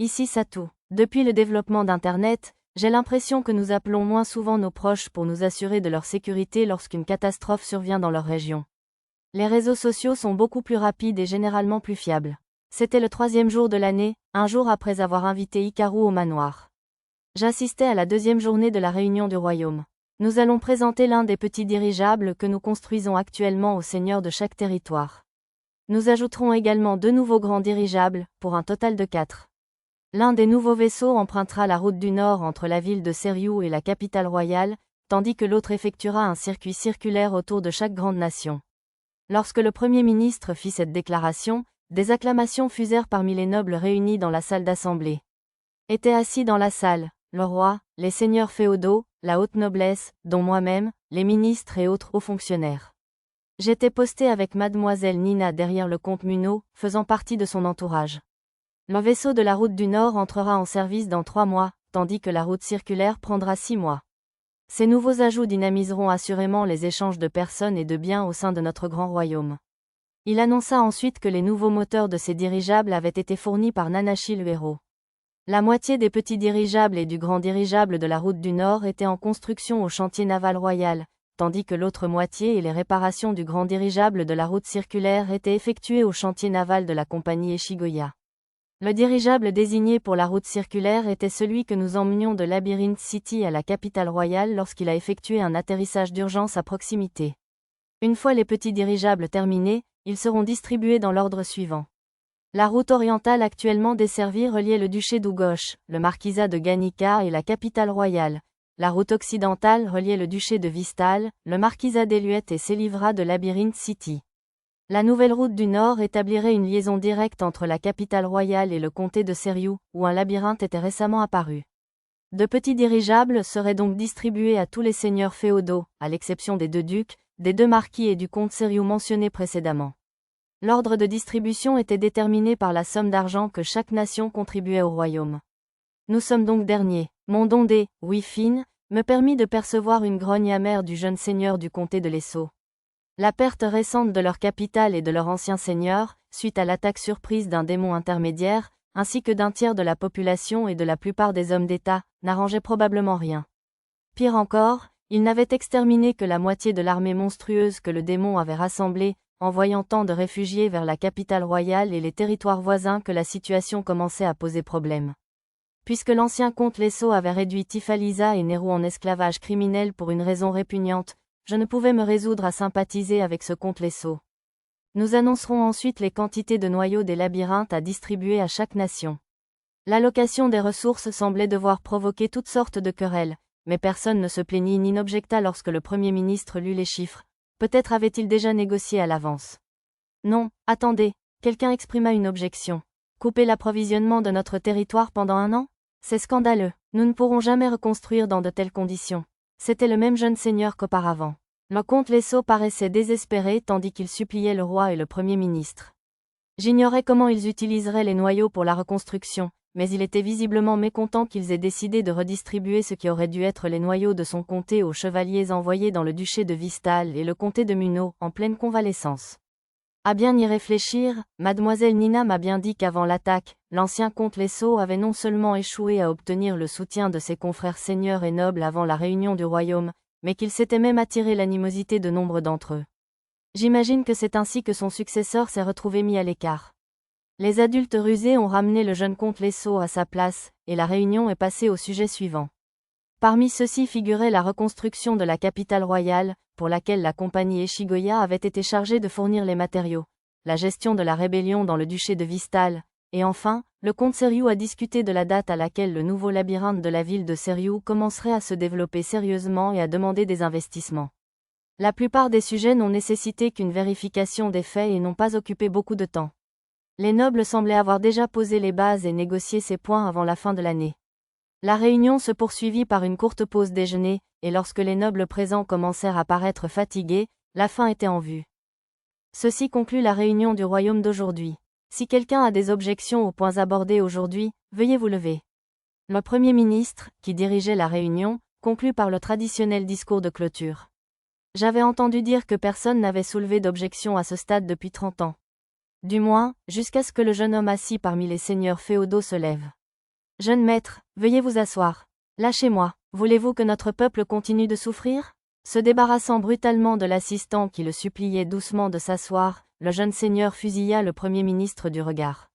Ici Satou. Depuis le développement d'Internet, j'ai l'impression que nous appelons moins souvent nos proches pour nous assurer de leur sécurité lorsqu'une catastrophe survient dans leur région. Les réseaux sociaux sont beaucoup plus rapides et généralement plus fiables. C'était le 3e jour de l'année, un jour après avoir invité Hikaru au manoir. J'assistais à la 2e journée de la réunion du royaume. Nous allons présenter l'un des petits dirigeables que nous construisons actuellement aux seigneurs de chaque territoire. Nous ajouterons également 2 nouveaux grands dirigeables, pour un total de 4. L'un des nouveaux vaisseaux empruntera la route du Nord entre la ville de Seriou et la capitale royale, tandis que l'autre effectuera un circuit circulaire autour de chaque grande nation. Lorsque le Premier ministre fit cette déclaration, des acclamations fusèrent parmi les nobles réunis dans la salle d'assemblée. Étaient assis dans la salle, le roi, les seigneurs féodaux, la haute noblesse, dont moi-même, les ministres et autres hauts fonctionnaires. J'étais posté avec mademoiselle Nina derrière le comte Munot, faisant partie de son entourage. Le vaisseau de la route du Nord entrera en service dans 3 mois, tandis que la route circulaire prendra 6 mois. Ces nouveaux ajouts dynamiseront assurément les échanges de personnes et de biens au sein de notre grand royaume. Il annonça ensuite que les nouveaux moteurs de ces dirigeables avaient été fournis par Nanashi le héros. La moitié des petits dirigeables et du grand dirigeable de la route du Nord étaient en construction au chantier naval royal, tandis que l'autre moitié et les réparations du grand dirigeable de la route circulaire étaient effectuées au chantier naval de la compagnie Eshigoya. Le dirigeable désigné pour la route circulaire était celui que nous emmenions de Labyrinth City à la capitale royale lorsqu'il a effectué un atterrissage d'urgence à proximité. Une fois les petits dirigeables terminés, ils seront distribués dans l'ordre suivant. La route orientale actuellement desservie reliait le duché d'Ugosh, le marquisat de Ganika et la capitale royale. La route occidentale reliait le duché de Vistal, le marquisat d'Eluet et Selivra de Labyrinth City. La nouvelle route du Nord établirait une liaison directe entre la capitale royale et le comté de Seriou, où un labyrinthe était récemment apparu. De petits dirigeables seraient donc distribués à tous les seigneurs féodaux, à l'exception des 2 ducs, des 2 marquis et du comte Seriou mentionnés précédemment. L'ordre de distribution était déterminé par la somme d'argent que chaque nation contribuait au royaume. Nous sommes donc derniers. Mon don des Wifin me permit de percevoir une grogne amère du jeune seigneur du comté de l'Esso. La perte récente de leur capitale et de leur ancien seigneur, suite à l'attaque surprise d'un démon intermédiaire, ainsi que d'un tiers de la population et de la plupart des hommes d'État, n'arrangeait probablement rien. Pire encore, ils n'avaient exterminé que la moitié de l'armée monstrueuse que le démon avait rassemblée, envoyant tant de réfugiés vers la capitale royale et les territoires voisins que la situation commençait à poser problème. Puisque l'ancien comte Lesso avait réduit Tifalisa et Nero en esclavage criminel pour une raison répugnante, je ne pouvais me résoudre à sympathiser avec ce comte Lesso. Nous annoncerons ensuite les quantités de noyaux des labyrinthes à distribuer à chaque nation. L'allocation des ressources semblait devoir provoquer toutes sortes de querelles, mais personne ne se plaignit ni n'objecta lorsque le Premier ministre lut les chiffres. Peut-être avait-il déjà négocié à l'avance. Non, attendez, quelqu'un exprima une objection. Couper l'approvisionnement de notre territoire pendant 1 an ? C'est scandaleux. Nous ne pourrons jamais reconstruire dans de telles conditions. C'était le même jeune seigneur qu'auparavant. Le comte Lesso paraissait désespéré tandis qu'il suppliait le roi et le Premier ministre. J'ignorais comment ils utiliseraient les noyaux pour la reconstruction, mais il était visiblement mécontent qu'ils aient décidé de redistribuer ce qui aurait dû être les noyaux de son comté aux chevaliers envoyés dans le duché de Vistal et le comté de Munot, en pleine convalescence. À bien y réfléchir, mademoiselle Nina m'a bien dit qu'avant l'attaque, l'ancien comte Lesso avait non seulement échoué à obtenir le soutien de ses confrères seigneurs et nobles avant la réunion du royaume, mais qu'il s'était même attiré l'animosité de nombre d'entre eux. J'imagine que c'est ainsi que son successeur s'est retrouvé mis à l'écart. Les adultes rusés ont ramené le jeune comte Lesso à sa place, et la réunion est passée au sujet suivant. Parmi ceux-ci figurait la reconstruction de la capitale royale, pour laquelle la compagnie Eshigoya avait été chargée de fournir les matériaux, la gestion de la rébellion dans le duché de Vistal, et enfin, le comte Seriou a discuté de la date à laquelle le nouveau labyrinthe de la ville de Seriou commencerait à se développer sérieusement et à demander des investissements. La plupart des sujets n'ont nécessité qu'une vérification des faits et n'ont pas occupé beaucoup de temps. Les nobles semblaient avoir déjà posé les bases et négocié ces points avant la fin de l'année. La réunion se poursuivit par une courte pause déjeuner, et lorsque les nobles présents commencèrent à paraître fatigués, la fin était en vue. Ceci conclut la réunion du royaume d'aujourd'hui. Si quelqu'un a des objections aux points abordés aujourd'hui, veuillez vous lever. Le Premier ministre, qui dirigeait la réunion, conclut par le traditionnel discours de clôture. J'avais entendu dire que personne n'avait soulevé d'objection à ce stade depuis 30 ans. Du moins, jusqu'à ce que le jeune homme assis parmi les seigneurs féodaux se lève. Jeune maître, veuillez vous asseoir. Lâchez-moi. Voulez-vous que notre peuple continue de souffrir? Se débarrassant brutalement de l'assistant qui le suppliait doucement de s'asseoir, le jeune seigneur fusilla le premier ministre du regard.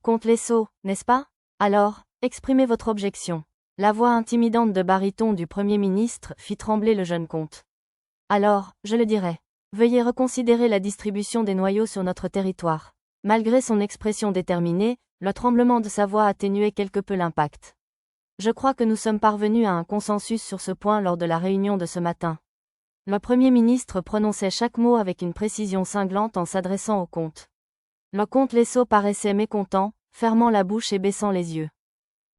Comte Lesso, n'est-ce pas? Alors, exprimez votre objection. La voix intimidante de baryton du premier ministre fit trembler le jeune comte. Alors, je le dirai. Veuillez reconsidérer la distribution des noyaux sur notre territoire. Malgré son expression déterminée, le tremblement de sa voix atténuait quelque peu l'impact. Je crois que nous sommes parvenus à un consensus sur ce point lors de la réunion de ce matin. Le Premier ministre prononçait chaque mot avec une précision cinglante en s'adressant au comte. Le comte Lesso paraissait mécontent, fermant la bouche et baissant les yeux.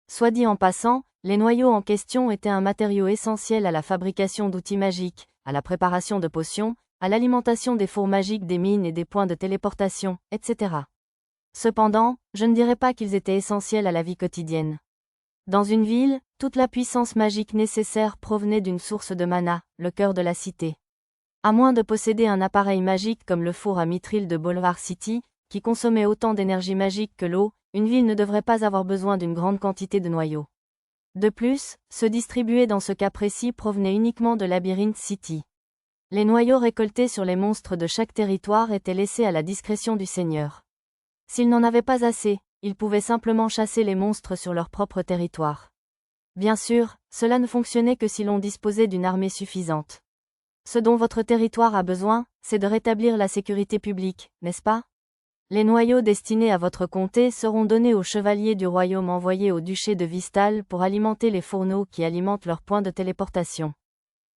Soit dit en passant, les noyaux en question étaient un matériau essentiel à la fabrication d'outils magiques, à la préparation de potions, à l'alimentation des fours magiques des mines et des points de téléportation, etc. Cependant, je ne dirais pas qu'ils étaient essentiels à la vie quotidienne. Dans une ville, toute la puissance magique nécessaire provenait d'une source de mana, le cœur de la cité. À moins de posséder un appareil magique comme le four à Mithril de Boulevard City, qui consommait autant d'énergie magique que l'eau, une ville ne devrait pas avoir besoin d'une grande quantité de noyaux. De plus, ceux distribués dans ce cas précis provenaient uniquement de Labyrinth City. Les noyaux récoltés sur les monstres de chaque territoire étaient laissés à la discrétion du seigneur. S'il n'en avait pas assez, il pouvait simplement chasser les monstres sur leur propre territoire. Bien sûr, cela ne fonctionnait que si l'on disposait d'une armée suffisante. Ce dont votre territoire a besoin, c'est de rétablir la sécurité publique, n'est-ce pas? Les noyaux destinés à votre comté seront donnés aux chevaliers du royaume envoyés au duché de Vistal pour alimenter les fourneaux qui alimentent leurs points de téléportation.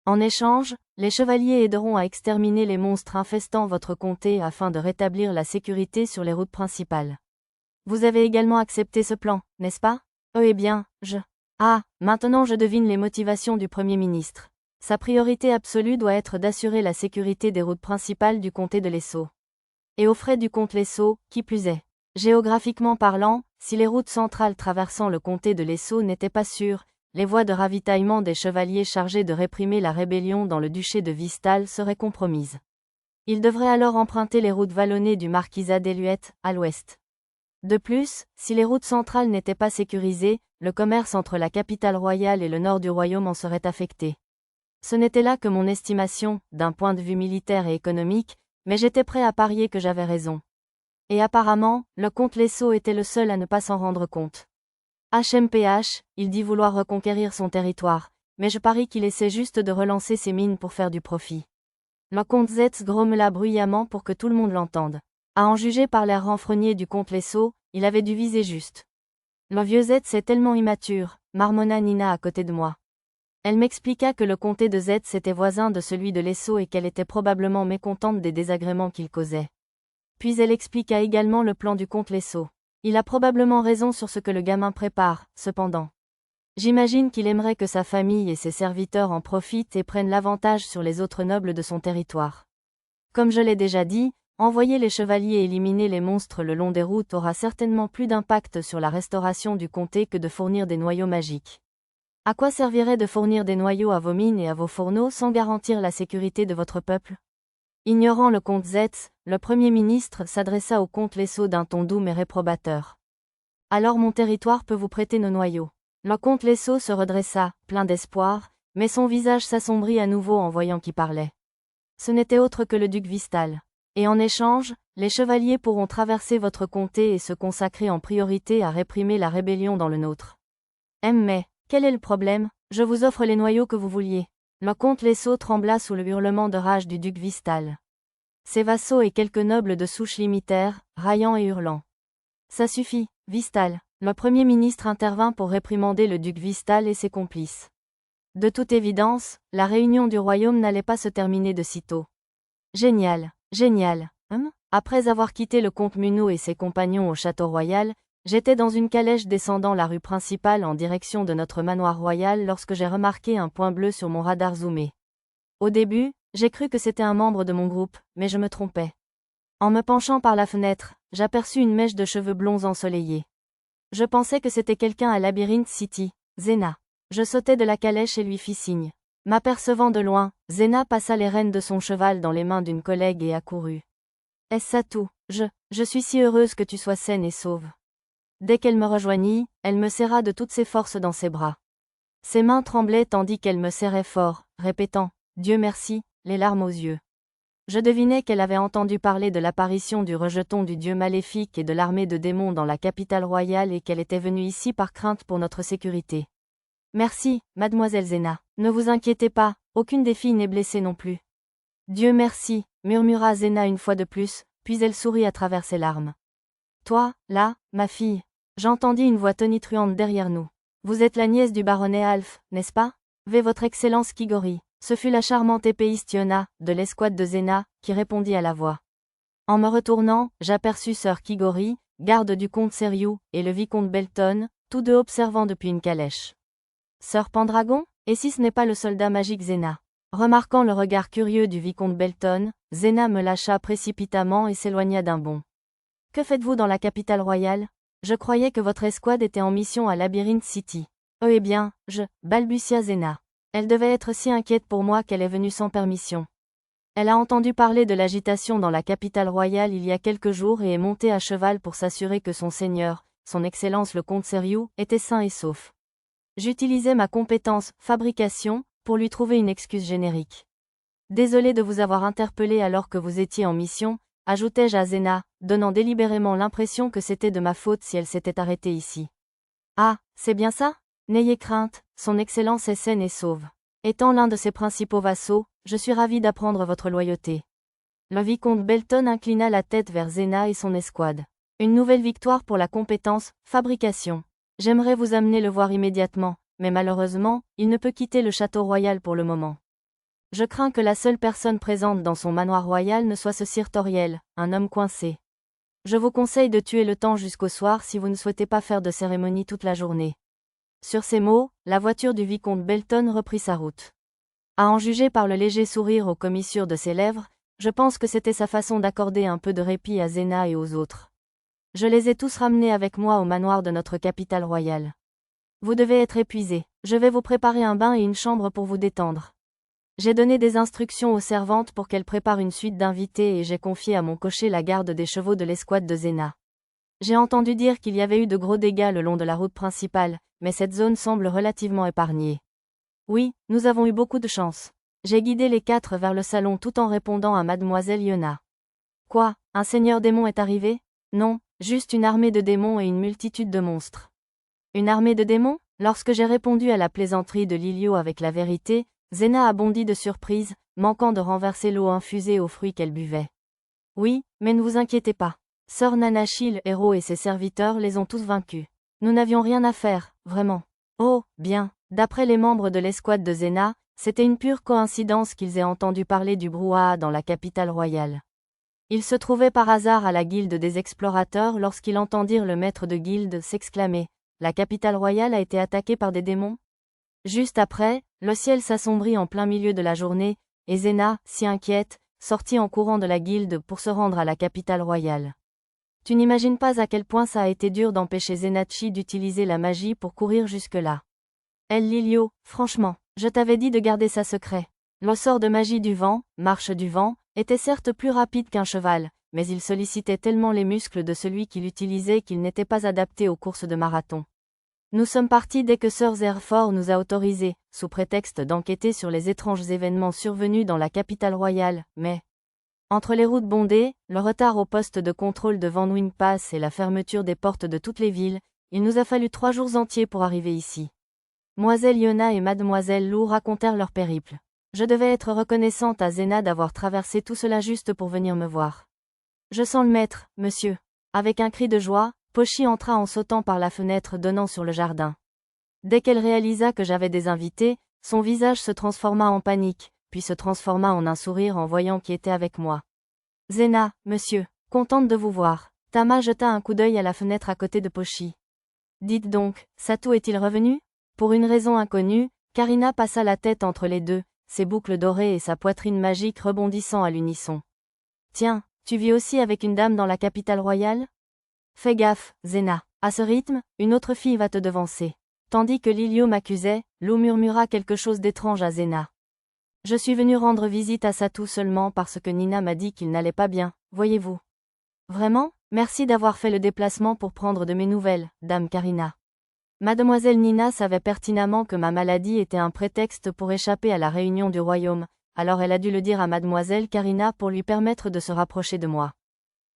En échange, les chevaliers aideront à exterminer les monstres infestant votre comté afin de rétablir la sécurité sur les routes principales. Vous avez également accepté ce plan, n'est-ce pas? Eh bien, maintenant je devine les motivations du Premier ministre. Sa priorité absolue doit être d'assurer la sécurité des routes principales du comté de Lesso. Et aux frais du comte Lesso, qui plus est. Géographiquement parlant, si les routes centrales traversant le comté de Lesso n'étaient pas sûres, les voies de ravitaillement des chevaliers chargés de réprimer la rébellion dans le duché de Vistal seraient compromises. Ils devraient alors emprunter les routes vallonnées du marquisat d'Eluette, à l'ouest. De plus, si les routes centrales n'étaient pas sécurisées, le commerce entre la capitale royale et le nord du royaume en serait affecté. Ce n'était là que mon estimation, d'un point de vue militaire et économique, mais j'étais prêt à parier que j'avais raison. Et apparemment, le comte Lesso était le seul à ne pas s'en rendre compte. HMPH, il dit vouloir reconquérir son territoire, mais je parie qu'il essaie juste de relancer ses mines pour faire du profit. Le comte Zetz grommela bruyamment pour que tout le monde l'entende. À en juger par l'air renfrogné du comte Lesso, il avait dû viser juste. Le vieux Zetz est tellement immature, marmonna Nina à côté de moi. Elle m'expliqua que le comté de Zetz était voisin de celui de Lesso et qu'elle était probablement mécontente des désagréments qu'il causait. Puis elle expliqua également le plan du comte Lesso. Il a probablement raison sur ce que le gamin prépare, cependant. J'imagine qu'il aimerait que sa famille et ses serviteurs en profitent et prennent l'avantage sur les autres nobles de son territoire. Comme je l'ai déjà dit, envoyer les chevaliers éliminer les monstres le long des routes aura certainement plus d'impact sur la restauration du comté que de fournir des noyaux magiques. À quoi servirait de fournir des noyaux à vos mines et à vos fourneaux sans garantir la sécurité de votre peuple? Ignorant le comte Zetz, le Premier ministre s'adressa au comte Lesso d'un ton doux mais réprobateur. Alors mon territoire peut vous prêter nos noyaux. Le comte Lesso se redressa, plein d'espoir, mais son visage s'assombrit à nouveau en voyant qui parlait. Ce n'était autre que le duc Vistal. Et en échange, les chevaliers pourront traverser votre comté et se consacrer en priorité à réprimer la rébellion dans le nôtre. Mais, quel est le problème? Je vous offre les noyaux que vous vouliez. Le comte Lesso trembla sous le hurlement de rage du duc Vistal. Ses vassaux et quelques nobles de souche l'imitèrent, raillant et hurlant. Ça suffit, Vistal. Le Premier ministre intervint pour réprimander le duc Vistal et ses complices. De toute évidence, la réunion du royaume n'allait pas se terminer de sitôt. Génial, génial. Après avoir quitté le comte Munot et ses compagnons au château royal, j'étais dans une calèche descendant la rue principale en direction de notre manoir royal lorsque j'ai remarqué un point bleu sur mon radar zoomé. Au début, j'ai cru que c'était un membre de mon groupe, mais je me trompais. En me penchant par la fenêtre, j'aperçus une mèche de cheveux blonds ensoleillés. Je pensais que c'était quelqu'un à Labyrinth City, Zena. Je sautai de la calèche et lui fis signe. M'apercevant de loin, Zena passa les rênes de son cheval dans les mains d'une collègue et accourut. Est-ce ça tout? Je suis si heureuse que tu sois saine et sauve. Dès qu'elle me rejoignit, elle me serra de toutes ses forces dans ses bras. Ses mains tremblaient tandis qu'elle me serrait fort, répétant « Dieu merci », les larmes aux yeux. Je devinais qu'elle avait entendu parler de l'apparition du rejeton du dieu maléfique et de l'armée de démons dans la capitale royale et qu'elle était venue ici par crainte pour notre sécurité. Merci, mademoiselle Zena. Ne vous inquiétez pas, aucune des filles n'est blessée non plus. Dieu merci, murmura Zena une fois de plus, puis elle sourit à travers ses larmes. Toi, là, ma fille. J'entendis une voix tonitruante derrière nous. Vous êtes la nièce du baronnet Alf, n'est-ce pas? Votre excellence Kigori. Ce fut la charmante épéiste Yona, de l'escouade de Zena, qui répondit à la voix. En me retournant, j'aperçus sœur Kigori, garde du comte Seriou, et le vicomte Belton, tous deux observant depuis une calèche. Sœur Pendragon? Et si ce n'est pas le soldat magique Zena? Remarquant le regard curieux du vicomte Belton, Zena me lâcha précipitamment et s'éloigna d'un bond. Que faites-vous dans la capitale royale? Je croyais que votre escouade était en mission à Labyrinth City. Oh eh bien, balbutia Zena. Elle devait être si inquiète pour moi qu'elle est venue sans permission. Elle a entendu parler de l'agitation dans la capitale royale il y a quelques jours et est montée à cheval pour s'assurer que son seigneur, son excellence le comte Seriou, était sain et sauf. J'utilisais ma compétence « fabrication » pour lui trouver une excuse générique. Désolé de vous avoir interpellé alors que vous étiez en mission, ajoutai-je à Zena, donnant délibérément l'impression que c'était de ma faute si elle s'était arrêtée ici. Ah, c'est bien ça? N'ayez crainte, son excellence est saine et sauve. Étant l'un de ses principaux vassaux, je suis ravi d'apprendre votre loyauté. Le vicomte Belton inclina la tête vers Zena et son escouade. Une nouvelle victoire pour la compétence « fabrication ». J'aimerais vous amener le voir immédiatement, mais malheureusement, il ne peut quitter le château royal pour le moment. Je crains que la seule personne présente dans son manoir royal ne soit ce Sir Toriel, un homme coincé. Je vous conseille de tuer le temps jusqu'au soir si vous ne souhaitez pas faire de cérémonie toute la journée. Sur ces mots, la voiture du vicomte Belton reprit sa route. À en juger par le léger sourire aux commissures de ses lèvres, je pense que c'était sa façon d'accorder un peu de répit à Zena et aux autres. Je les ai tous ramenés avec moi au manoir de notre capitale royale. Vous devez être épuisés. Je vais vous préparer un bain et une chambre pour vous détendre. J'ai donné des instructions aux servantes pour qu'elles préparent une suite d'invités et j'ai confié à mon cocher la garde des chevaux de l'escouade de Zena. J'ai entendu dire qu'il y avait eu de gros dégâts le long de la route principale, mais cette zone semble relativement épargnée. Oui, nous avons eu beaucoup de chance. J'ai guidé les 4 vers le salon tout en répondant à mademoiselle Yona. Quoi, un seigneur démon est arrivé? Non, juste une armée de démons et une multitude de monstres. Une armée de démons? Lorsque j'ai répondu à la plaisanterie de Lilio avec la vérité, Zena a bondi de surprise, manquant de renverser l'eau infusée aux fruits qu'elle buvait. Oui, mais ne vous inquiétez pas. Sœur Nanashi le héros et ses serviteurs les ont tous vaincus. Nous n'avions rien à faire, vraiment. Oh, bien, d'après les membres de l'escouade de Zena, c'était une pure coïncidence qu'ils aient entendu parler du brouhaha dans la capitale royale. Ils se trouvaient par hasard à la guilde des explorateurs lorsqu'ils entendirent le maître de guilde s'exclamer « La capitale royale a été attaquée par des démons ?» Juste après, le ciel s'assombrit en plein milieu de la journée, et Zena, si inquiète, sortit en courant de la guilde pour se rendre à la capitale royale. Tu n'imagines pas à quel point ça a été dur d'empêcher Zenachi d'utiliser la magie pour courir jusque-là. Elle Lilio, franchement, je t'avais dit de garder ça secret. Le sort de magie du vent, marche du vent, était certes plus rapide qu'un cheval, mais il sollicitait tellement les muscles de celui qui l'utilisait qu'il n'était pas adapté aux courses de marathon. Nous sommes partis dès que Sir Zerfort nous a autorisés, sous prétexte d'enquêter sur les étranges événements survenus dans la capitale royale, mais... Entre les routes bondées, le retard au poste de contrôle de Van Wing Pass et la fermeture des portes de toutes les villes, il nous a fallu 3 jours entiers pour arriver ici. Mademoiselle Yona et mademoiselle Lou racontèrent leur périple. Je devais être reconnaissante à Zena d'avoir traversé tout cela juste pour venir me voir. Je sens le maître, monsieur. Avec un cri de joie, Pochi entra en sautant par la fenêtre donnant sur le jardin. Dès qu'elle réalisa que j'avais des invités, son visage se transforma en panique, puis se transforma en un sourire en voyant qui était avec moi. Zena, monsieur, contente de vous voir. Tama jeta un coup d'œil à la fenêtre à côté de Pochi. Dites donc, Satou est-il revenu? Pour une raison inconnue, Karina passa la tête entre les deux, ses boucles dorées et sa poitrine magique rebondissant à l'unisson. Tiens, tu vis aussi avec une dame dans la capitale royale? Fais gaffe, Zena. À ce rythme, une autre fille va te devancer. Tandis que Lilio m'accusait, Lou murmura quelque chose d'étrange à Zena. Je suis venue rendre visite à Satou seulement parce que Nina m'a dit qu'il n'allait pas bien, voyez-vous. Vraiment? Merci d'avoir fait le déplacement pour prendre de mes nouvelles, Dame Karina. Mademoiselle Nina savait pertinemment que ma maladie était un prétexte pour échapper à la réunion du royaume, alors elle a dû le dire à Mademoiselle Karina pour lui permettre de se rapprocher de moi.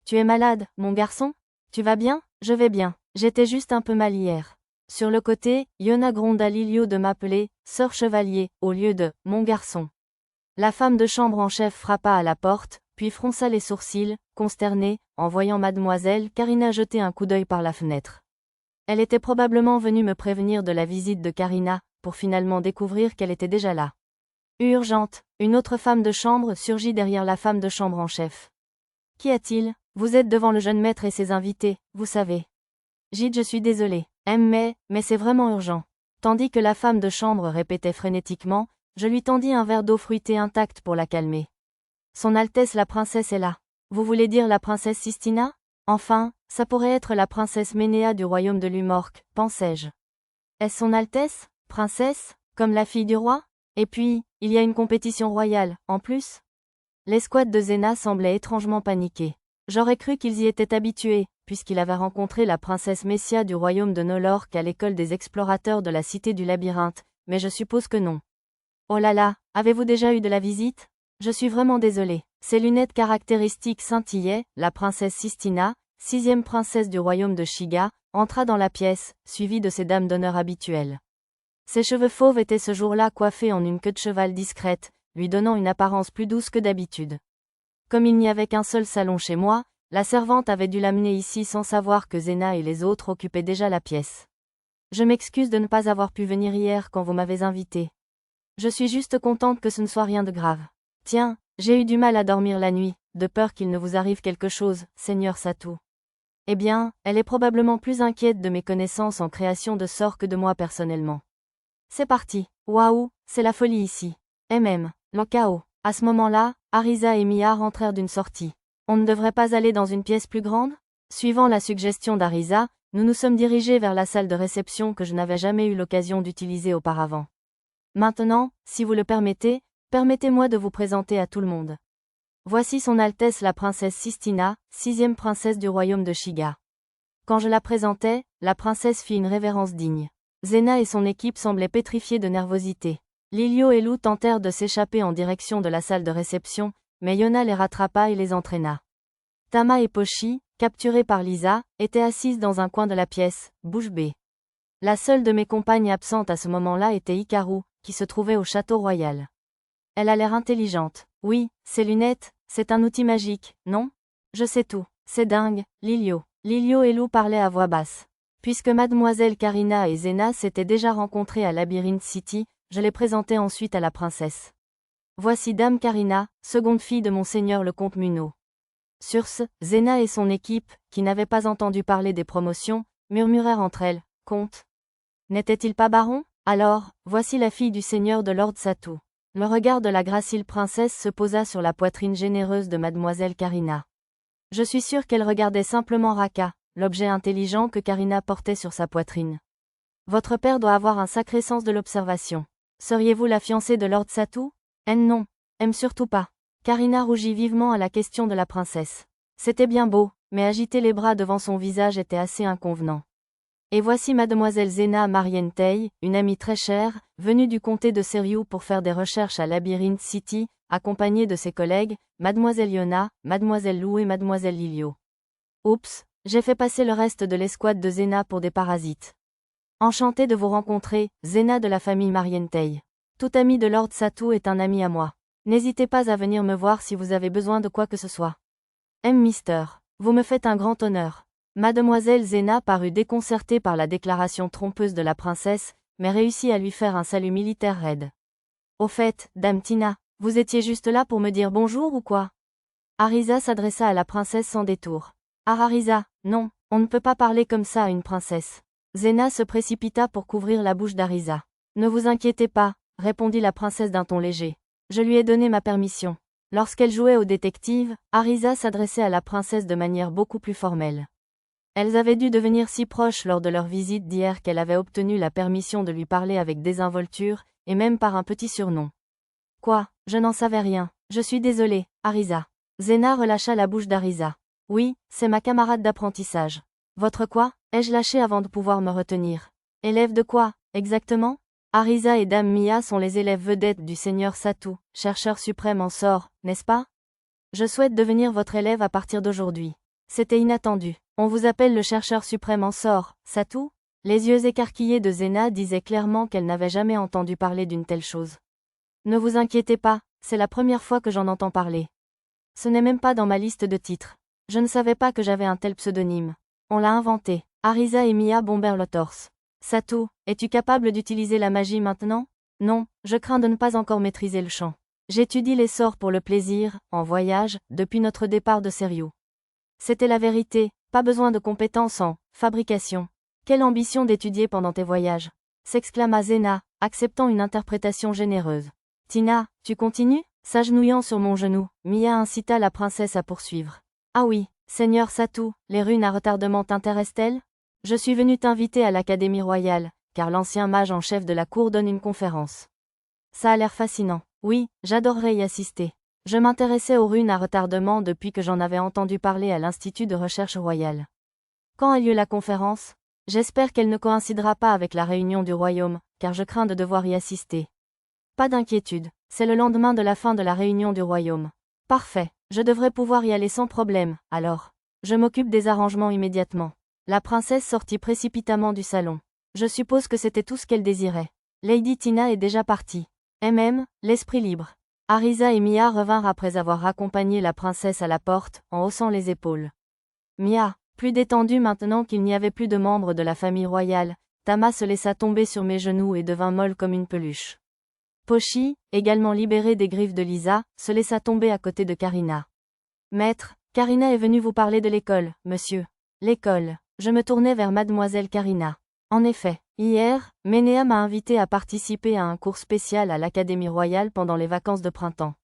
Tu es malade, mon garçon? Tu vas bien? Je vais bien. J'étais juste un peu mal hier. Sur le côté, Yona gronda Lilio de m'appeler « Sœur Chevalier » au lieu de « mon garçon ». La femme de chambre en chef frappa à la porte, puis fronça les sourcils, consternée, en voyant Mademoiselle Karina jeter un coup d'œil par la fenêtre. Elle était probablement venue me prévenir de la visite de Karina, pour finalement découvrir qu'elle était déjà là. Urgente, une autre femme de chambre surgit derrière la femme de chambre en chef. Qu'y a-t-il? Vous êtes devant le jeune maître et ses invités, vous savez. Gide, je suis désolée. Mais c'est vraiment urgent. Tandis que la femme de chambre répétait frénétiquement, je lui tendis un verre d'eau fruitée intacte pour la calmer. Son Altesse la princesse est là. Vous voulez dire la princesse Sistina? Enfin, ça pourrait être la princesse Ménéa du royaume de Lumorque, pensai-je. Est-ce son Altesse, princesse, comme la fille du roi? Et puis, il y a une compétition royale, en plus? L'escouade de Zena semblait étrangement paniquée. J'aurais cru qu'ils y étaient habitués, puisqu'il avait rencontré la princesse Messia du royaume de Nolorque à l'école des explorateurs de la cité du labyrinthe, mais je suppose que non. Oh là là, avez-vous déjà eu de la visite? Je suis vraiment désolée. Ses lunettes caractéristiques scintillaient, la princesse Sistina, 6e princesse du royaume de Shiga, entra dans la pièce, suivie de ses dames d'honneur habituelles. Ses cheveux fauves étaient ce jour-là coiffés en une queue de cheval discrète, lui donnant une apparence plus douce que d'habitude. Comme il n'y avait qu'un seul salon chez moi, la servante avait dû l'amener ici sans savoir que Zena et les autres occupaient déjà la pièce. Je m'excuse de ne pas avoir pu venir hier quand vous m'avez invité. Je suis juste contente que ce ne soit rien de grave. Tiens, j'ai eu du mal à dormir la nuit, de peur qu'il ne vous arrive quelque chose, Seigneur Satou. Eh bien, elle est probablement plus inquiète de mes connaissances en création de sorts que de moi personnellement. C'est parti. Waouh, c'est la folie ici. Le chaos. À ce moment-là, Arisa et Mia rentrèrent d'une sortie. On ne devrait pas aller dans une pièce plus grande? Suivant la suggestion d'Arisa, nous nous sommes dirigés vers la salle de réception que je n'avais jamais eu l'occasion d'utiliser auparavant. Maintenant, si vous le permettez, permettez-moi de vous présenter à tout le monde. Voici son Altesse la princesse Sistina, 6e princesse du royaume de Shiga. Quand je la présentai, la princesse fit une révérence digne. Zena et son équipe semblaient pétrifiés de nervosité. Lilio et Lou tentèrent de s'échapper en direction de la salle de réception, mais Yona les rattrapa et les entraîna. Tama et Pochi, capturés par Lisa, étaient assises dans un coin de la pièce, bouche bée. La seule de mes compagnes absentes à ce moment-là était Hikaru, qui se trouvait au château royal. Elle a l'air intelligente. Oui, ses lunettes, c'est un outil magique, non? Je sais tout. C'est dingue, Lilio. Lilio et Lou parlaient à voix basse. Puisque Mademoiselle Karina et Zena s'étaient déjà rencontrées à Labyrinth City, je les présentai ensuite à la princesse. Voici Dame Karina, seconde fille de Monseigneur le comte Munot. Sur ce, Zena et son équipe, qui n'avaient pas entendu parler des promotions, murmurèrent entre elles, « Comte? N'était-il pas baron? Alors, voici la fille du seigneur de Lord Satou. » Le regard de la gracile princesse se posa sur la poitrine généreuse de Mademoiselle Karina. Je suis sûre qu'elle regardait simplement Raka, l'objet intelligent que Karina portait sur sa poitrine. Votre père doit avoir un sacré sens de l'observation. Seriez-vous la fiancée de Lord Satou? Non. Surtout pas. Karina rougit vivement à la question de la princesse. C'était bien beau, mais agiter les bras devant son visage était assez inconvenant. Et voici Mademoiselle Zena Marientei, une amie très chère, venue du comté de Seriou pour faire des recherches à Labyrinth City, accompagnée de ses collègues, Mademoiselle Yona, Mademoiselle Lou et Mademoiselle Lilio. Oups, j'ai fait passer le reste de l'escouade de Zena pour des parasites. Enchantée de vous rencontrer, Zena de la famille Marientei. Tout ami de Lord Satou est un ami à moi. N'hésitez pas à venir me voir si vous avez besoin de quoi que ce soit. Mister. Vous me faites un grand honneur. Mademoiselle Zena parut déconcertée par la déclaration trompeuse de la princesse, mais réussit à lui faire un salut militaire raide. Au fait, Dame Tina, vous étiez juste là pour me dire bonjour ou quoi? Arisa s'adressa à la princesse sans détour. Ah Arisa, non, on ne peut pas parler comme ça à une princesse. Zena se précipita pour couvrir la bouche d'Arisa. Ne vous inquiétez pas, répondit la princesse d'un ton léger. Je lui ai donné ma permission. Lorsqu'elle jouait au détective, Arisa s'adressait à la princesse de manière beaucoup plus formelle. Elles avaient dû devenir si proches lors de leur visite d'hier qu'elle avait obtenu la permission de lui parler avec désinvolture, et même par un petit surnom. Quoi, je n'en savais rien. Je suis désolée, Arisa. Zena relâcha la bouche d'Arisa. Oui, c'est ma camarade d'apprentissage. Votre quoi? Ai-je lâché avant de pouvoir me retenir. Élève de quoi, exactement? Arisa et Dame Mia sont les élèves vedettes du seigneur Satou, chercheur suprême en sort, n'est-ce pas? Je souhaite devenir votre élève à partir d'aujourd'hui. C'était inattendu. On vous appelle le chercheur suprême en sort, Satou? Les yeux écarquillés de Zena disaient clairement qu'elle n'avait jamais entendu parler d'une telle chose. Ne vous inquiétez pas, c'est la première fois que j'en entends parler. Ce n'est même pas dans ma liste de titres. Je ne savais pas que j'avais un tel pseudonyme. On l'a inventé. Arisa et Mia bombèrent le torse. Satou, es-tu capable d'utiliser la magie maintenant? Non, je crains de ne pas encore maîtriser le chant. J'étudie les sorts pour le plaisir, en voyage, depuis notre départ de Seriou. C'était la vérité, pas besoin de compétences en fabrication. Quelle ambition d'étudier pendant tes voyages, s'exclama Zena, acceptant une interprétation généreuse. Tina, tu continues? S'agenouillant sur mon genou, Mia incita la princesse à poursuivre. Ah oui, Seigneur Satou, les runes à retardement t'intéressent-elles? Je suis venue t'inviter à l'Académie royale, car l'ancien mage en chef de la cour donne une conférence. Ça a l'air fascinant. Oui, j'adorerais y assister. Je m'intéressais aux runes à retardement depuis que j'en avais entendu parler à l'Institut de recherche royale. Quand a lieu la conférence? J'espère qu'elle ne coïncidera pas avec la réunion du royaume, car je crains de devoir y assister. Pas d'inquiétude, c'est le lendemain de la fin de la réunion du royaume. Parfait, je devrais pouvoir y aller sans problème, alors. Je m'occupe des arrangements immédiatement. La princesse sortit précipitamment du salon. Je suppose que c'était tout ce qu'elle désirait. Lady Tina est déjà partie. L'esprit libre. Arisa et Mia revinrent après avoir raccompagné la princesse à la porte, en haussant les épaules. Mia, plus détendue maintenant qu'il n'y avait plus de membres de la famille royale, Tama se laissa tomber sur mes genoux et devint molle comme une peluche. Pochi, également libérée des griffes de Lisa, se laissa tomber à côté de Karina. Maître, Karina est venue vous parler de l'école, monsieur. L'école. Je me tournai vers mademoiselle Karina. En effet, hier, Ménéa m'a invité à participer à un cours spécial à l'Académie royale pendant les vacances de printemps.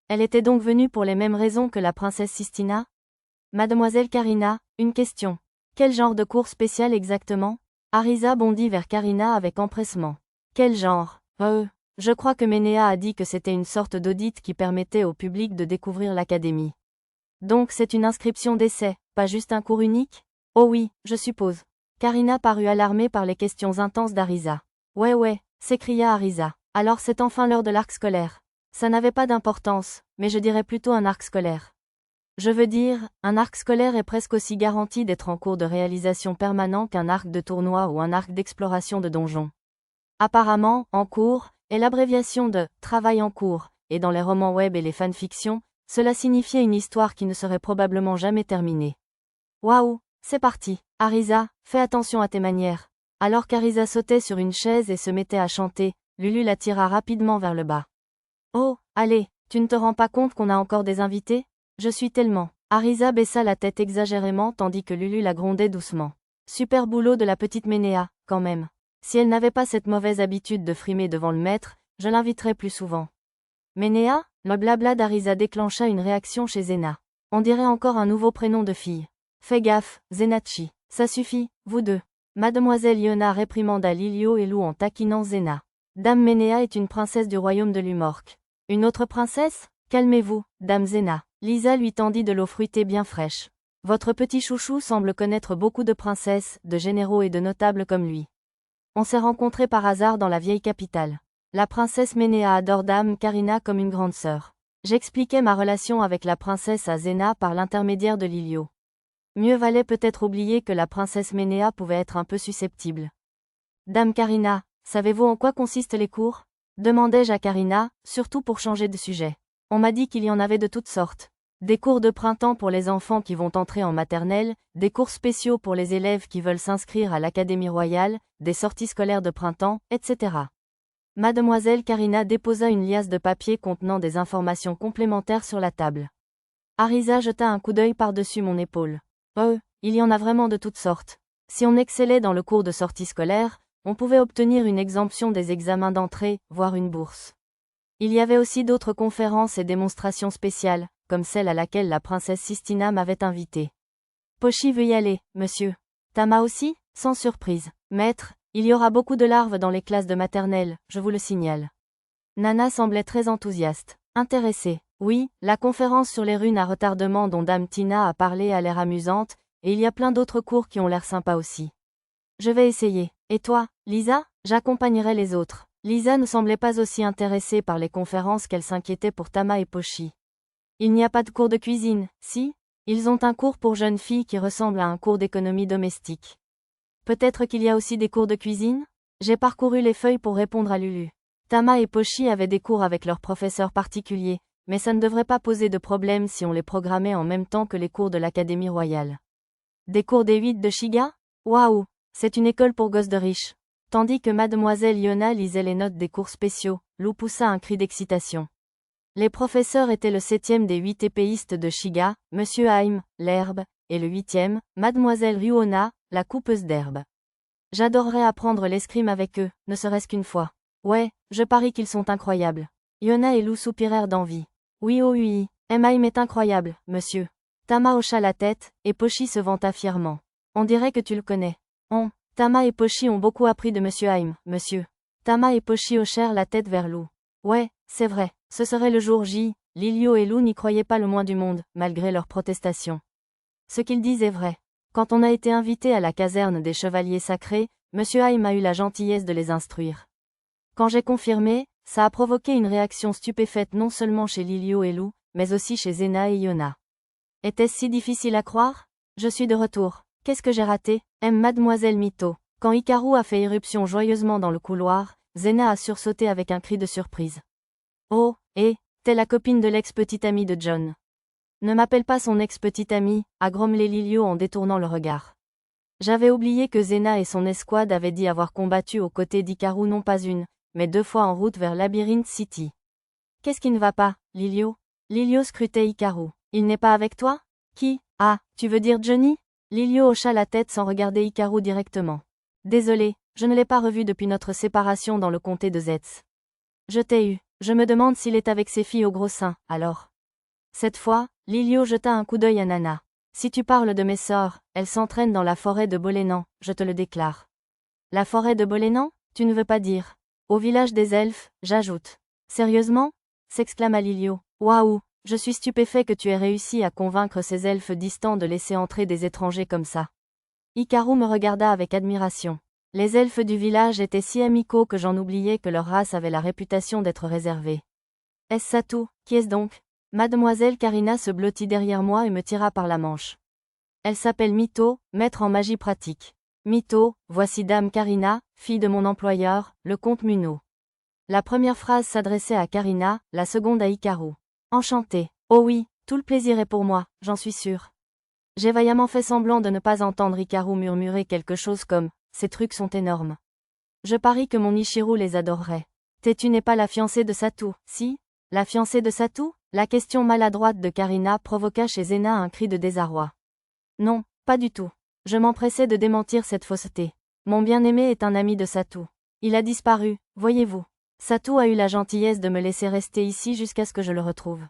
Elle était donc venue pour les mêmes raisons que la princesse Sistina? Mademoiselle Karina, une question. Quel genre de cours spécial exactement? Arisa bondit vers Karina avec empressement. Quel genre? Je crois que Ménéa a dit que c'était une sorte d'audit qui permettait au public de découvrir l'académie. Donc c'est une inscription d'essai, pas juste un cours unique? Oh oui, je suppose. Karina parut alarmée par les questions intenses d'Arisa. Ouais, s'écria Arisa. Alors c'est enfin l'heure de l'arc scolaire. Ça n'avait pas d'importance, mais je dirais plutôt un arc scolaire. Je veux dire, un arc scolaire est presque aussi garanti d'être en cours de réalisation permanent qu'un arc de tournoi ou un arc d'exploration de donjon. Apparemment, en cours, est l'abréviation de « travail en cours », et dans les romans web et les fanfictions, cela signifiait une histoire qui ne serait probablement jamais terminée. Waouh, c'est parti. Arisa, fais attention à tes manières. Alors qu'Arisa sautait sur une chaise et se mettait à chanter, Lulu la tira rapidement vers le bas. Oh, allez, tu ne te rends pas compte qu'on a encore des invités? Je suis tellement. Arisa baissa la tête exagérément tandis que Lulu la grondait doucement. Super boulot de la petite Ménéa, quand même. Si elle n'avait pas cette mauvaise habitude de frimer devant le maître, je l'inviterais plus souvent. Ménéa? Le blabla d'Arisa déclencha une réaction chez Zena. On dirait encore un nouveau prénom de fille. Fais gaffe, Zenachi. Ça suffit, vous deux. Mademoiselle Yona réprimanda Lilio et Lou en taquinant Zena. Dame Ménéa est une princesse du royaume de Lumorque. Une autre princesse? Calmez-vous, Dame Zena. Lisa lui tendit de l'eau fruitée bien fraîche. Votre petit chouchou semble connaître beaucoup de princesses, de généraux et de notables comme lui. On s'est rencontrés par hasard dans la vieille capitale. La princesse Ménéa adore Dame Karina comme une grande sœur. J'expliquais ma relation avec la princesse à Zena par l'intermédiaire de Lilio. Mieux valait peut-être oublier que la princesse Ménéa pouvait être un peu susceptible. Dame Karina, savez-vous en quoi consistent les cours? Demandai-je à Karina, surtout pour changer de sujet. On m'a dit qu'il y en avait de toutes sortes. Des cours de printemps pour les enfants qui vont entrer en maternelle, des cours spéciaux pour les élèves qui veulent s'inscrire à l'Académie royale, des sorties scolaires de printemps, etc. Mademoiselle Karina déposa une liasse de papier contenant des informations complémentaires sur la table. Arisa jeta un coup d'œil par-dessus mon épaule. Il y en a vraiment de toutes sortes. Si on excellait dans le cours de sortie scolaire, on pouvait obtenir une exemption des examens d'entrée, voire une bourse. Il y avait aussi d'autres conférences et démonstrations spéciales, comme celle à laquelle la princesse Sistina m'avait invité. Pochi veut y aller, monsieur. Tama aussi? Sans surprise. Maître, il y aura beaucoup de larves dans les classes de maternelle, je vous le signale. Nana semblait très enthousiaste. Intéressée. Oui, la conférence sur les runes à retardement dont Dame Tina a parlé a l'air amusante, et il y a plein d'autres cours qui ont l'air sympas aussi. Je vais essayer. Et toi, Lisa? J'accompagnerai les autres. Lisa ne semblait pas aussi intéressée par les conférences qu'elle s'inquiétait pour Tama et Pochi. Il n'y a pas de cours de cuisine, si? Ils ont un cours pour jeunes filles qui ressemble à un cours d'économie domestique. Peut-être qu'il y a aussi des cours de cuisine? J'ai parcouru les feuilles pour répondre à Lulu. Tama et Pochi avaient des cours avec leurs professeurs particuliers, mais ça ne devrait pas poser de problème si on les programmait en même temps que les cours de l'Académie royale. Des cours des 8 de Shiga? Waouh! C'est une école pour gosses de riches. Tandis que mademoiselle Yona lisait les notes des cours spéciaux, Lou poussa un cri d'excitation. Les professeurs étaient le 7e des 8 épéistes de Shiga, Monsieur Haim, l'herbe, et le 8e, mademoiselle Ryuona, la coupeuse d'herbe. J'adorerais apprendre l'escrime avec eux, ne serait-ce qu'une fois. Ouais, je parie qu'ils sont incroyables. Yona et Lou soupirèrent d'envie. Oui oh oui, Haim est incroyable, monsieur. Tama hocha la tête, et Pochi se vanta fièrement. On dirait que tu le connais. Tama et Pochi ont beaucoup appris de Monsieur Haim, monsieur. Tama et Pochi hochèrent la tête vers Lou. Ouais, c'est vrai, ce serait le jour J, Lilio et Lou n'y croyaient pas le moins du monde, malgré leurs protestations. Ce qu'ils disent est vrai. Quand on a été invité à la caserne des chevaliers sacrés, Monsieur Haim a eu la gentillesse de les instruire. Quand j'ai confirmé, ça a provoqué une réaction stupéfaite non seulement chez Lilio et Lou, mais aussi chez Zena et Yona. Était-ce si difficile à croire? Je suis de retour. Qu'est-ce que j'ai raté? Mademoiselle Mito. Quand Hikaru a fait irruption joyeusement dans le couloir, Zena a sursauté avec un cri de surprise. Oh, t'es la copine de l'ex-petite amie de John. Ne m'appelle pas son ex-petite amie, a grommelé Lilio en détournant le regard. J'avais oublié que Zena et son escouade avaient dit avoir combattu aux côtés d'Hikaru non pas une, mais 2 fois en route vers Labyrinth City. Qu'est-ce qui ne va pas, Lilio? Lilio scrutait Hikaru. Il n'est pas avec toi? Qui? Ah, tu veux dire Johnny? Lilio hocha la tête sans regarder Hikaru directement. Désolé, je ne l'ai pas revu depuis notre séparation dans le comté de Zetz. Je t'ai eu. Je me demande s'il est avec ses filles au gros sein, alors. Cette fois, Lilio jeta un coup d'œil à Nana. Si tu parles de mes sœurs, elles s'entraînent dans la forêt de Bolénan, je te le déclare. La forêt de Bolénan? Tu ne veux pas dire. Au village des elfes, j'ajoute. Sérieusement? S'exclama Lilio. Waouh, je suis stupéfait que tu aies réussi à convaincre ces elfes distants de laisser entrer des étrangers comme ça. Hikaru me regarda avec admiration. Les elfes du village étaient si amicaux que j'en oubliais que leur race avait la réputation d'être réservée. Est-ce ça tout? Qui est-ce donc? Mademoiselle Karina se blottit derrière moi et me tira par la manche. Elle s'appelle Mito, maître en magie pratique. Mito, voici Dame Karina, fille de mon employeur, le comte Muno. La première phrase s'adressait à Karina, la seconde à Hikaru. Enchantée. Oh oui, tout le plaisir est pour moi, j'en suis sûre. J'ai vaillamment fait semblant de ne pas entendre Hikaru murmurer quelque chose comme « Ces trucs sont énormes ». Je parie que mon Ichiru les adorerait. Tu n'es pas la fiancée de Satu, si? La fiancée de Satu? La question maladroite de Karina provoqua chez Zena un cri de désarroi. Non, pas du tout. Je m'empressais de démentir cette fausseté. Mon bien-aimé est un ami de Satu. Il a disparu, voyez-vous. Satu a eu la gentillesse de me laisser rester ici jusqu'à ce que je le retrouve.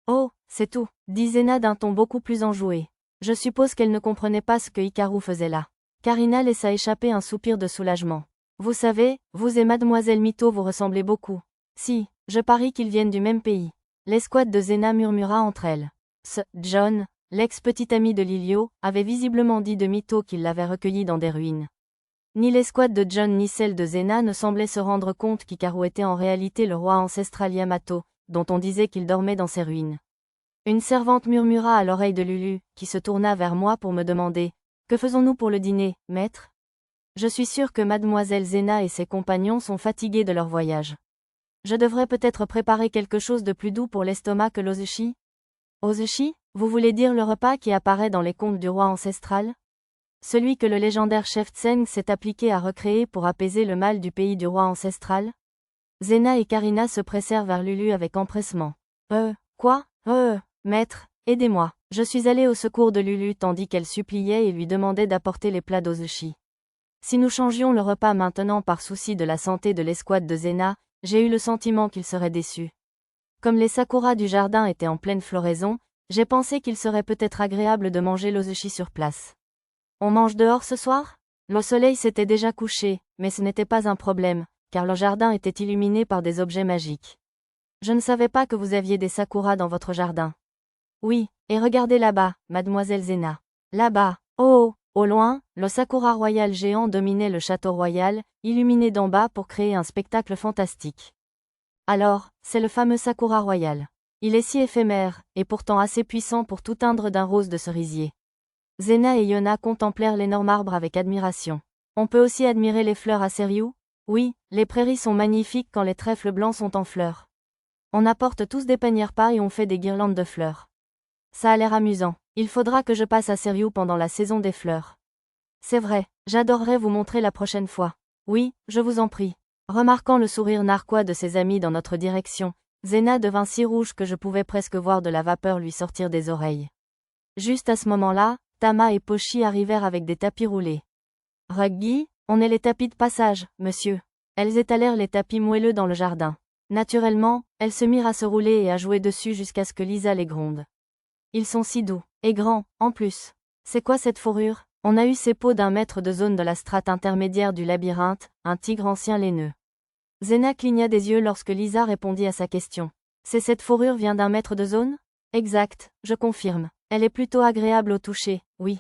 Oh, c'est tout, dit Zena d'un ton beaucoup plus enjoué. Je suppose qu'elle ne comprenait pas ce que Hikaru faisait là. Karina laissa échapper un soupir de soulagement. Vous savez, vous et mademoiselle Mito vous ressemblez beaucoup. Si, je parie qu'ils viennent du même pays. L'escouade de Zena murmura entre elles. John, l'ex-petit ami de Lilio, avait visiblement dit de Mito qu'il l'avait recueilli dans des ruines. Ni l'escouade de John ni celle de Zena ne semblaient se rendre compte qu'Hikaru était en réalité le roi ancestral Yamato, dont on disait qu'il dormait dans ces ruines. Une servante murmura à l'oreille de Lulu, qui se tourna vers moi pour me demander « Que faisons-nous pour le dîner, maître ?» Je suis sûre que mademoiselle Zena et ses compagnons sont fatigués de leur voyage. Je devrais peut-être préparer quelque chose de plus doux pour l'estomac que l'ozushi? Ozushi, vous voulez dire le repas qui apparaît dans les contes du roi ancestral? Celui que le légendaire chef Tseng s'est appliqué à recréer pour apaiser le mal du pays du roi ancestral? Zena et Karina se pressèrent vers Lulu avec empressement. Quoi? Maître, aidez-moi. Je suis allée au secours de Lulu tandis qu'elle suppliait et lui demandait d'apporter les plats d'ozushi. Si nous changions le repas maintenant par souci de la santé de l'escouade de Zena, j'ai eu le sentiment qu'il serait déçu. Comme les sakuras du jardin étaient en pleine floraison, j'ai pensé qu'il serait peut-être agréable de manger l'ozushi sur place. On mange dehors ce soir? Le soleil s'était déjà couché, mais ce n'était pas un problème, car le jardin était illuminé par des objets magiques. Je ne savais pas que vous aviez des sakuras dans votre jardin. Oui, et regardez là-bas, mademoiselle Zena. Là-bas, oh, au loin, le sakura royal géant dominait le château royal, illuminé d'en bas pour créer un spectacle fantastique. Alors, c'est le fameux sakura royal. Il est si éphémère, et pourtant assez puissant pour tout teindre d'un rose de cerisier. Zena et Yona contemplèrent l'énorme arbre avec admiration. On peut aussi admirer les fleurs à Seriou? Oui, les prairies sont magnifiques quand les trèfles blancs sont en fleurs. On apporte tous des panières pas et on fait des guirlandes de fleurs. Ça a l'air amusant. Il faudra que je passe à Seriou pendant la saison des fleurs. C'est vrai, j'adorerais vous montrer la prochaine fois. Oui, je vous en prie. Remarquant le sourire narquois de ses amis dans notre direction, Zena devint si rouge que je pouvais presque voir de la vapeur lui sortir des oreilles. Juste à ce moment-là, Tama et Pochi arrivèrent avec des tapis roulés. Rugby, on est les tapis de passage, monsieur. Elles étalèrent les tapis moelleux dans le jardin. Naturellement, elles se mirent à se rouler et à jouer dessus jusqu'à ce que Lisa les gronde. Ils sont si doux, et grands, en plus. C'est quoi cette fourrure? On a eu ces peaux d'un mètre de zone de la strate intermédiaire du labyrinthe, un tigre ancien laineux. Zena cligna des yeux lorsque Lisa répondit à sa question. C'est cette fourrure vient d'un mètre de zone? Exact, je confirme. Elle est plutôt agréable au toucher, oui.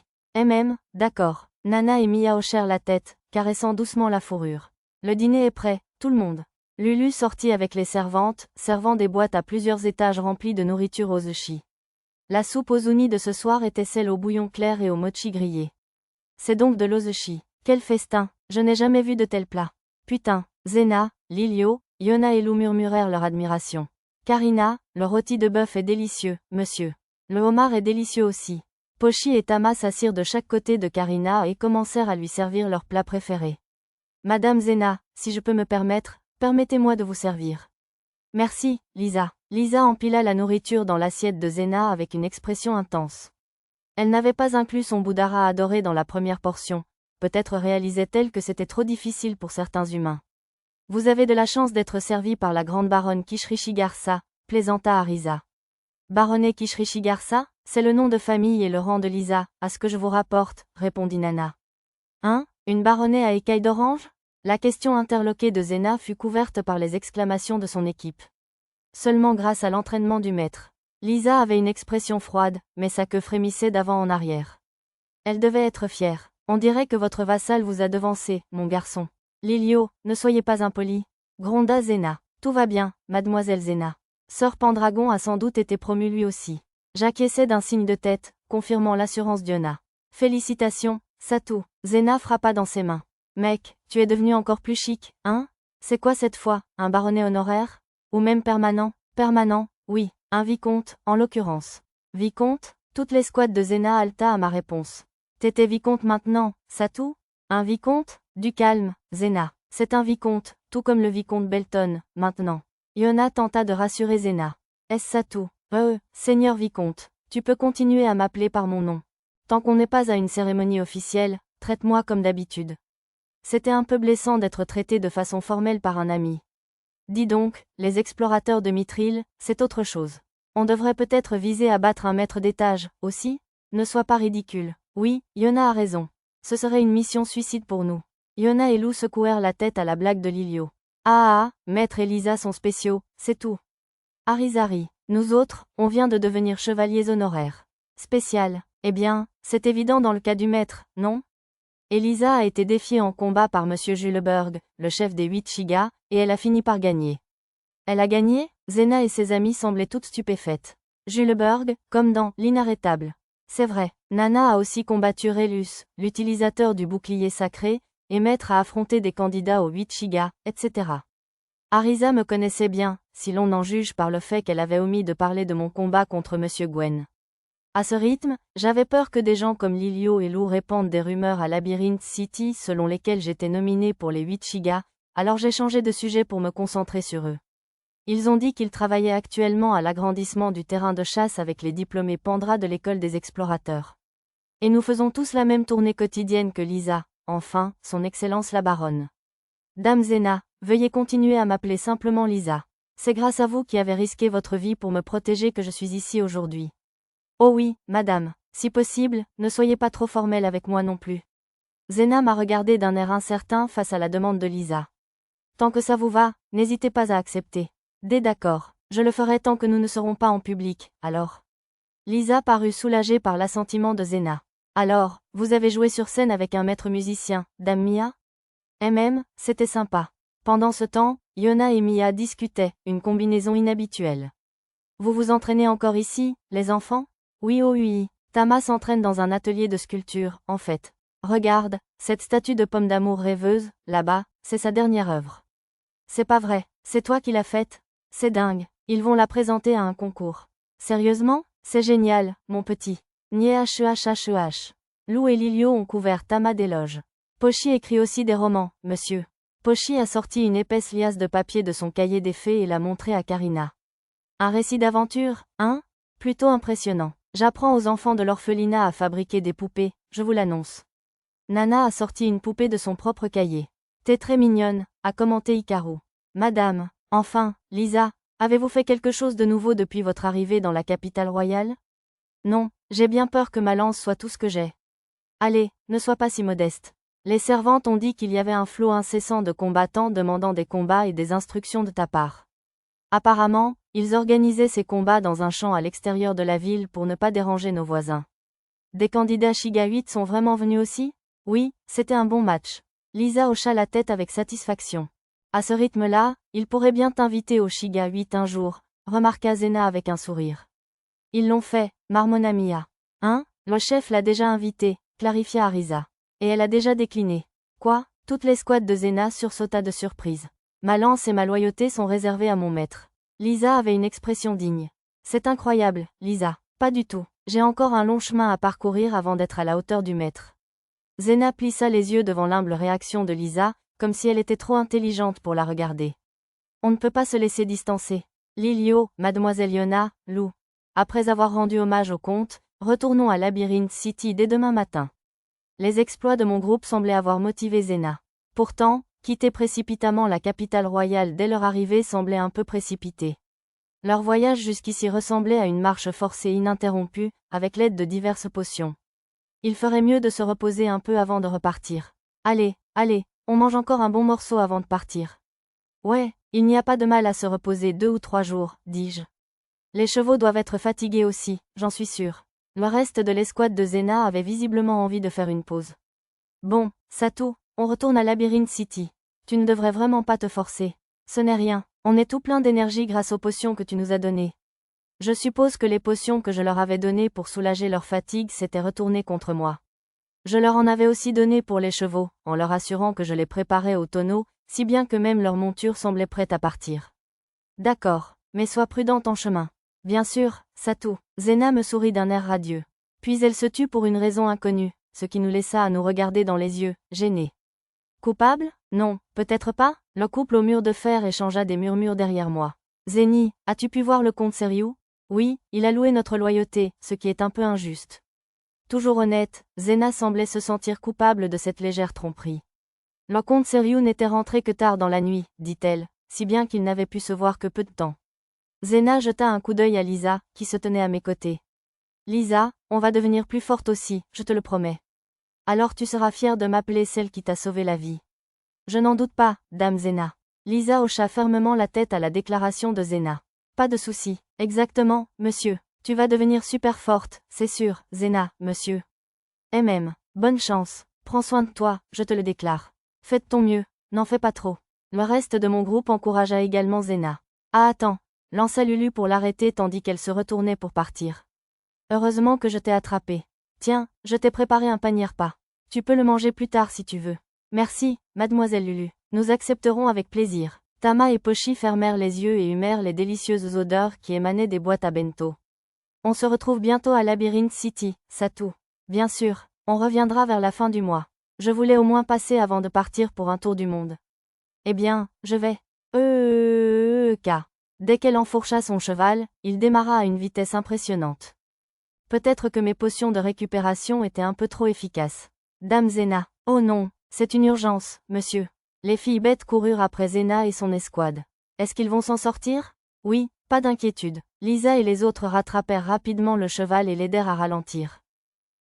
D'accord. Nana et Mia hochèrent la tête, caressant doucement la fourrure. Le dîner est prêt, tout le monde. Lulu sortit avec les servantes, servant des boîtes à plusieurs étages remplies de nourriture aux ushi. La soupe aux unis de ce soir était celle au bouillon clair et au mochi grillé. C'est donc de l'ozushi. Quel festin, je n'ai jamais vu de tel plat. Putain, Zena, Lilio, Yona et Lou murmurèrent leur admiration. Karina, le rôti de bœuf est délicieux, monsieur. Le homard est délicieux aussi. Pochi et Tama s'assirent de chaque côté de Karina et commencèrent à lui servir leur plat préféré. Madame Zena, si je peux me permettre, permettez-moi de vous servir. Merci, Lisa. Lisa empila la nourriture dans l'assiette de Zena avec une expression intense. Elle n'avait pas inclus son Boudara adoré dans la première portion, peut-être réalisait-elle que c'était trop difficile pour certains humains. Vous avez de la chance d'être servi par la grande baronne Kishrishigarsa, plaisanta Arisa. Baronnet Kishrishigarsa, c'est le nom de famille et le rang de Lisa, à ce que je vous rapporte, répondit Nana. Hein, une baronnet à écailles d'orange? La question interloquée de Zena fut couverte par les exclamations de son équipe. Seulement grâce à l'entraînement du maître. Lisa avait une expression froide, mais sa queue frémissait d'avant en arrière. Elle devait être fière. On dirait que votre vassal vous a devancé, mon garçon. Lilio, ne soyez pas impoli. Gronda Zena. Tout va bien, mademoiselle Zena. Sir Pendragon a sans doute été promu lui aussi. J'acquiesçais d'un signe de tête, confirmant l'assurance d'Yona. Félicitations, Satou. Zena frappa dans ses mains. Mec, tu es devenu encore plus chic, hein? C'est quoi cette fois, un baronnet honoraire? Ou même permanent? Permanent, oui, un vicomte, en l'occurrence. Vicomte? Toutes les squads de Zena halta à ma réponse. T'étais vicomte maintenant, Satou? Un vicomte? Du calme, Zena. C'est un vicomte, tout comme le vicomte Belton, maintenant. Yona tenta de rassurer Zena. Est-ce Satou? Seigneur vicomte. Tu peux continuer à m'appeler par mon nom. Tant qu'on n'est pas à une cérémonie officielle, traite-moi comme d'habitude. C'était un peu blessant d'être traité de façon formelle par un ami. Dis donc, les explorateurs de Mithril, c'est autre chose. On devrait peut-être viser à battre un maître d'étage, aussi? Ne sois pas ridicule. Oui, Yona a raison. Ce serait une mission suicide pour nous. Yona et Lou secouèrent la tête à la blague de Lilio. Maître et Lisa sont spéciaux, c'est tout. Arizari, nous autres, on vient de devenir chevaliers honoraires. Spécial. Eh bien, c'est évident dans le cas du maître, non? Elisa a été défiée en combat par Monsieur Juleberg, le chef des 8 Shiga, et elle a fini par gagner. Elle a gagné? Zena et ses amis semblaient toutes stupéfaites. Juleberg, comme dans L'Inarrêtable. C'est vrai, Nana a aussi combattu Rélus, l'utilisateur du bouclier sacré, et Maître a affronté des candidats aux 8 Shiga, etc. Arisa me connaissait bien, si l'on en juge par le fait qu'elle avait omis de parler de mon combat contre Monsieur Gwen. À ce rythme, j'avais peur que des gens comme Lilio et Lou répandent des rumeurs à Labyrinth City selon lesquelles j'étais nominé pour les 8 Shiga, alors j'ai changé de sujet pour me concentrer sur eux. Ils ont dit qu'ils travaillaient actuellement à l'agrandissement du terrain de chasse avec les diplômés Pandra de l'école des explorateurs. Et nous faisons tous la même tournée quotidienne que Lisa, enfin, son Excellence la Baronne. Dame Zena, veuillez continuer à m'appeler simplement Lisa. C'est grâce à vous qui avez risqué votre vie pour me protéger que je suis ici aujourd'hui. Oh oui, madame, si possible, ne soyez pas trop formelle avec moi non plus. Zena m'a regardé d'un air incertain face à la demande de Lisa. Tant que ça vous va, n'hésitez pas à accepter. D'accord. Je le ferai tant que nous ne serons pas en public, alors. Lisa parut soulagée par l'assentiment de Zena. Alors, vous avez joué sur scène avec un maître musicien, Dame Mia? C'était sympa. Pendant ce temps, Yona et Mia discutaient, une combinaison inhabituelle. Vous vous entraînez encore ici, les enfants? Oui, oh oui. Tama s'entraîne dans un atelier de sculpture, en fait. Regarde, cette statue de pomme d'amour rêveuse, là-bas, c'est sa dernière œuvre. C'est pas vrai, c'est toi qui l'as faite? C'est dingue, ils vont la présenter à un concours. Sérieusement? C'est génial, mon petit. Niehhhhh. Lou et Lilio ont couvert Tama d'éloges. Pochi écrit aussi des romans, monsieur. Pochi a sorti une épaisse liasse de papier de son cahier des fées et l'a montré à Karina. Un récit d'aventure, hein? Plutôt impressionnant. J'apprends aux enfants de l'orphelinat à fabriquer des poupées, je vous l'annonce. Nana a sorti une poupée de son propre cahier. T'es très mignonne, a commenté Hikaru. Madame, enfin, Lisa, avez-vous fait quelque chose de nouveau depuis votre arrivée dans la capitale royale? Non, j'ai bien peur que ma lance soit tout ce que j'ai. Allez, ne sois pas si modeste. Les servantes ont dit qu'il y avait un flot incessant de combattants demandant des combats et des instructions de ta part. Apparemment, ils organisaient ces combats dans un champ à l'extérieur de la ville pour ne pas déranger nos voisins. Des candidats Shiga 8 sont vraiment venus aussi? Oui, c'était un bon match. Lisa hocha la tête avec satisfaction. À ce rythme-là, ils pourraient bien t'inviter au Shiga 8 un jour, remarqua Zena avec un sourire. Ils l'ont fait, marmonna Mia. Hein? Le chef l'a déjà invité, clarifia Arisa. Et elle a déjà décliné. Quoi? Toute l'escouade de Zena sursauta de surprise. Ma lance et ma loyauté sont réservées à mon maître. Lisa avait une expression digne. C'est incroyable, Lisa. Pas du tout. J'ai encore un long chemin à parcourir avant d'être à la hauteur du maître. Zena plissa les yeux devant l'humble réaction de Lisa, comme si elle était trop intelligente pour la regarder. On ne peut pas se laisser distancer. Lilio, Mademoiselle Yona, Lou. Après avoir rendu hommage au comte, retournons à Labyrinth City dès demain matin. Les exploits de mon groupe semblaient avoir motivé Zena. Pourtant, quitter précipitamment la capitale royale dès leur arrivée semblait un peu précipité. Leur voyage jusqu'ici ressemblait à une marche forcée ininterrompue, avec l'aide de diverses potions. Il ferait mieux de se reposer un peu avant de repartir. Allez, on mange encore un bon morceau avant de partir. Ouais, il n'y a pas de mal à se reposer 2 ou 3 jours, dis-je. Les chevaux doivent être fatigués aussi, j'en suis sûre. Le reste de l'escouade de Zena avait visiblement envie de faire une pause. Bon, Satou, on retourne à Labyrinth City. Tu ne devrais vraiment pas te forcer. Ce n'est rien, on est tout plein d'énergie grâce aux potions que tu nous as données. Je suppose que les potions que je leur avais données pour soulager leur fatigue s'étaient retournées contre moi. Je leur en avais aussi donné pour les chevaux, en leur assurant que je les préparais au tonneau, si bien que même leur monture semblait prête à partir. D'accord, mais sois prudente en chemin. Bien sûr, Satou. Zena me sourit d'un air radieux. Puis elle se tut pour une raison inconnue, ce qui nous laissa à nous regarder dans les yeux, gênés. Coupable? Non, peut-être pas? Le couple au mur de fer échangea des murmures derrière moi. Zeni, as-tu pu voir le comte Seriou? Oui, il a loué notre loyauté, ce qui est un peu injuste. Toujours honnête, Zena semblait se sentir coupable de cette légère tromperie. Le comte Seriou n'était rentré que tard dans la nuit, dit-elle, si bien qu'il n'avait pu se voir que peu de temps. Zena jeta un coup d'œil à Lisa, qui se tenait à mes côtés. Lisa, on va devenir plus forte aussi, je te le promets. Alors tu seras fière de m'appeler celle qui t'a sauvé la vie. Je n'en doute pas, dame Zena. Lisa hocha fermement la tête à la déclaration de Zena. Pas de souci, exactement, monsieur. Tu vas devenir super forte, c'est sûr, Zena, monsieur. Bonne chance. Prends soin de toi, je te le déclare. Fais de ton mieux, n'en fais pas trop. Le reste de mon groupe encouragea également Zena. Ah attends, lança Lulu pour l'arrêter tandis qu'elle se retournait pour partir. Heureusement que je t'ai attrapé. Tiens, je t'ai préparé un panier repas. Tu peux le manger plus tard si tu veux. Merci, mademoiselle Lulu. Nous accepterons avec plaisir. Tama et Pochi fermèrent les yeux et humèrent les délicieuses odeurs qui émanaient des boîtes à bento. On se retrouve bientôt à Labyrinth City, Satou. Bien sûr, on reviendra vers la fin du mois. Je voulais au moins passer avant de partir pour un tour du monde. Eh bien, je vais. Dès qu'elle enfourcha son cheval, il démarra à une vitesse impressionnante. Peut-être que mes potions de récupération étaient un peu trop efficaces. Dame Zena. Oh non, c'est une urgence, monsieur. Les filles bêtes coururent après Zena et son escouade. Est-ce qu'ils vont s'en sortir? Oui, pas d'inquiétude. Lisa et les autres rattrapèrent rapidement le cheval et l'aidèrent à ralentir.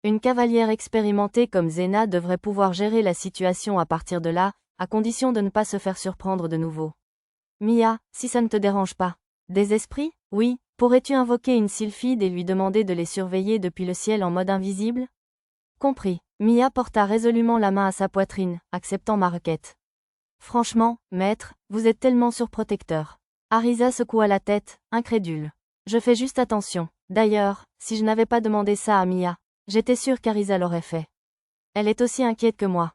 Une cavalière expérimentée comme Zena devrait pouvoir gérer la situation à partir de là, à condition de ne pas se faire surprendre de nouveau. Mia, si ça ne te dérange pas. Des esprits? Oui. Pourrais-tu invoquer une sylphide et lui demander de les surveiller depuis le ciel en mode invisible? Compris. Mia porta résolument la main à sa poitrine, acceptant ma requête. Franchement, maître, vous êtes tellement surprotecteur. Arisa secoua la tête, incrédule. Je fais juste attention. D'ailleurs, si je n'avais pas demandé ça à Mia, j'étais sûre qu'Arisa l'aurait fait. Elle est aussi inquiète que moi.